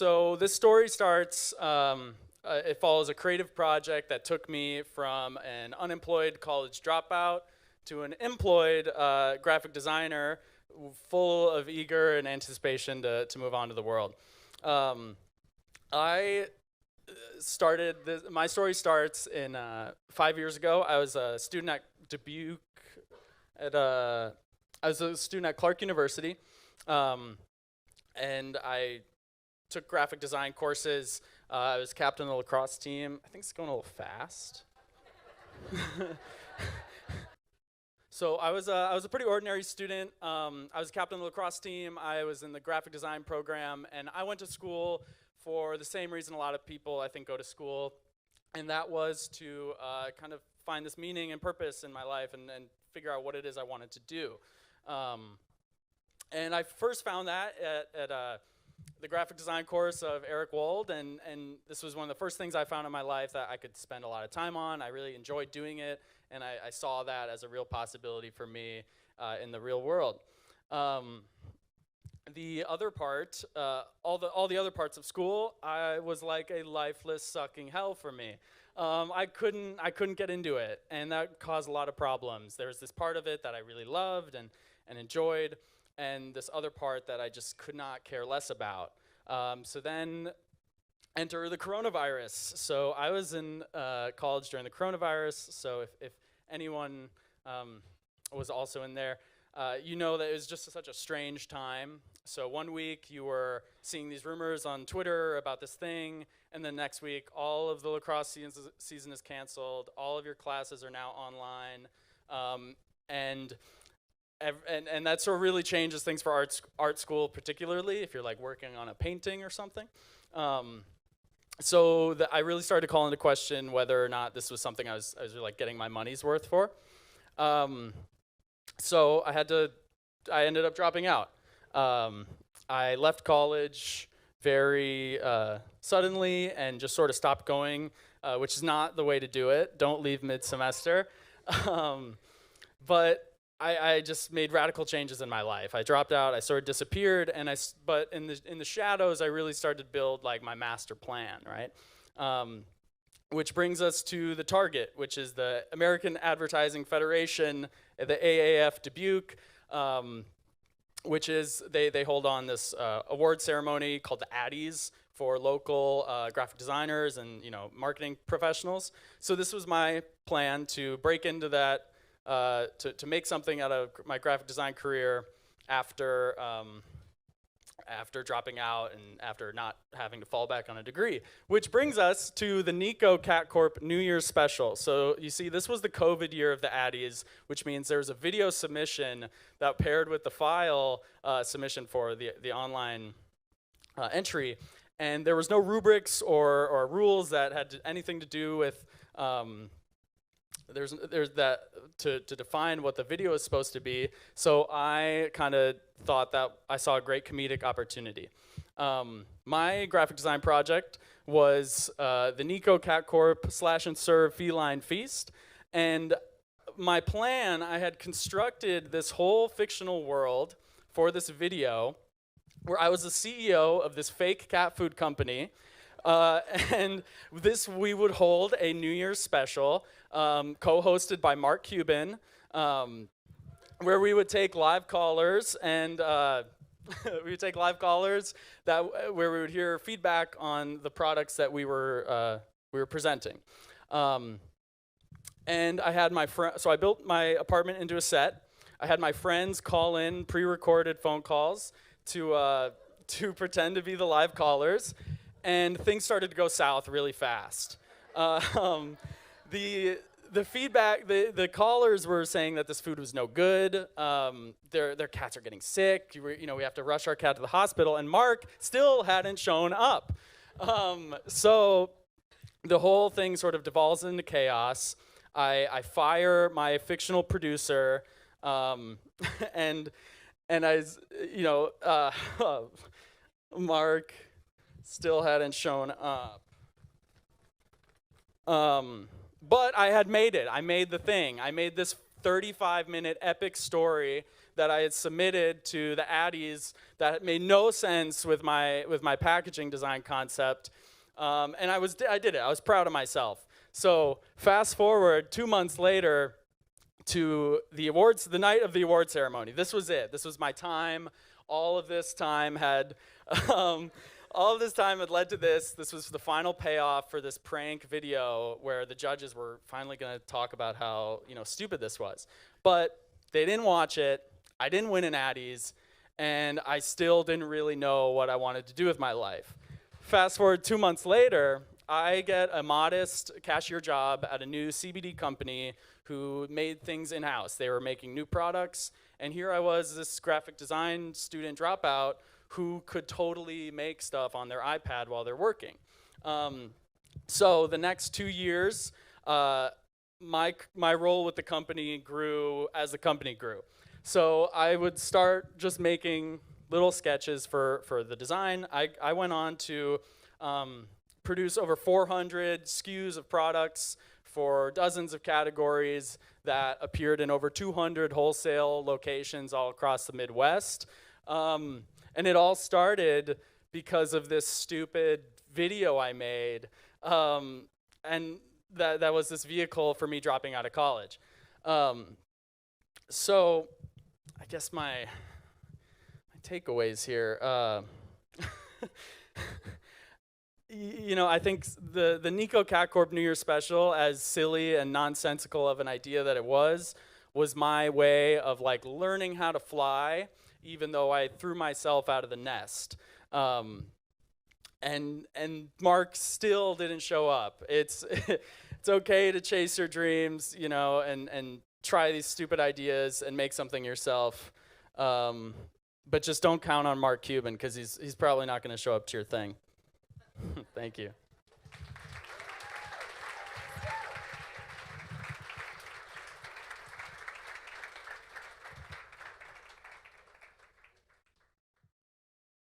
So this story starts, it follows a creative project that took me from an unemployed college dropout to an employed graphic designer full of eager and anticipation to move on to the world. I started, my story starts in 5 years ago. I was a student at Dubuque, I was a student at Clark University, and I took graphic design courses. I was captain of the lacrosse team. I think it's going a little fast. So I was a pretty ordinary student. I was captain of the lacrosse team. I was in the graphic design program, and I went to school for the same reason a lot of people, I think, go to school, and that was to kind of find this meaning and purpose in my life and figure out what it is I wanted to do. And I first found that at the graphic design course of Eric Wold, and this was one of the first things I found in my life that I could spend a lot of time on. I really enjoyed doing it, and I saw that as a real possibility for me in the real world. The other part, all the other parts of school, I was like a lifeless, sucking hell for me. I couldn't get into it, and that caused a lot of problems. There was this part of it that I really loved and enjoyed, and this other part that I just could not care less about. So then enter the coronavirus. So I was in college during the coronavirus, so if anyone was also in there, you know that it was just such a strange time. So one week you were seeing these rumors on Twitter about this thing, and then next week all of the lacrosse season is canceled, all of your classes are now online, and that sort of really changes things for art school, particularly if you're like working on a painting or something. So I really started to call into question whether or not this was something I was really like getting my money's worth for. So I ended up dropping out. I left college very suddenly and just sort of stopped going, which is not the way to do it. Don't leave mid-semester. But I just made radical changes in my life. I dropped out, I sort of disappeared, but in the shadows, I really started to build like my master plan, right? Which brings us to the target, which is the American Advertising Federation, the AAF Dubuque, which is, they hold on this award ceremony called the Addies for local graphic designers and marketing professionals. So this was my plan to break into that, to make something out of my graphic design career after dropping out and after not having to fall back on a degree. Which brings us to the Nico Cat Corp New Year's special. So you see, this was the COVID year of the Addies, which means there was a video submission that paired with the file submission for the online entry. And there was no rubrics or rules that had anything to do with there's that to define what the video is supposed to be. So I kind of thought that I saw a great comedic opportunity. My graphic design project was the Nico Cat Corp Slash and Serve Feline Feast. And my plan, I had constructed this whole fictional world for this video where I was the CEO of this fake cat food company. And we would hold a New Year's special, co-hosted by Mark Cuban, where we would take live callers and we would take live callers where we would hear feedback on the products that we were presenting. And I had so I built my apartment into a set. I had my friends call in pre-recorded phone calls to pretend to be the live callers. And things started to go south really fast. The feedback, the callers were saying that this food was no good. Their cats are getting sick. We have to rush our cat to the hospital. And Mark still hadn't shown up. So the whole thing sort of devolves into chaos. I fire my fictional producer, and Mark still hadn't shown up. But I had made it. I made the thing. I made this 35-minute epic story that I had submitted to the Addies that made no sense with my packaging design concept. And I did it. I was proud of myself. So fast forward 2 months later to the night of the award ceremony. This was it. This was my time. All of this time had led to this. This was the final payoff for this prank video where the judges were finally going to talk about how, stupid this was. But they didn't watch it. I didn't win an Addies, and I still didn't really know what I wanted to do with my life. Fast forward 2 months later, I get a modest cashier job at a new CBD company who made things in-house. They were making new products, and here I was, this graphic design student dropout who could totally make stuff on their iPad while they're working. So the next 2 years, my role with the company grew as the company grew. So I would start just making little sketches for the design. I went on to produce over 400 SKUs of products for dozens of categories that appeared in over 200 wholesale locations all across the Midwest. And it all started because of this stupid video I made. And that was this vehicle for me dropping out of college. So I guess my takeaways here. I think the Nico Cat Corp New Year special, as silly and nonsensical of an idea that it was my way of learning how to fly, even though I threw myself out of the nest. And Mark still didn't show up. It's okay to chase your dreams, and try these stupid ideas and make something yourself. But just don't count on Mark Cuban, because he's probably not going to show up to your thing. Thank you.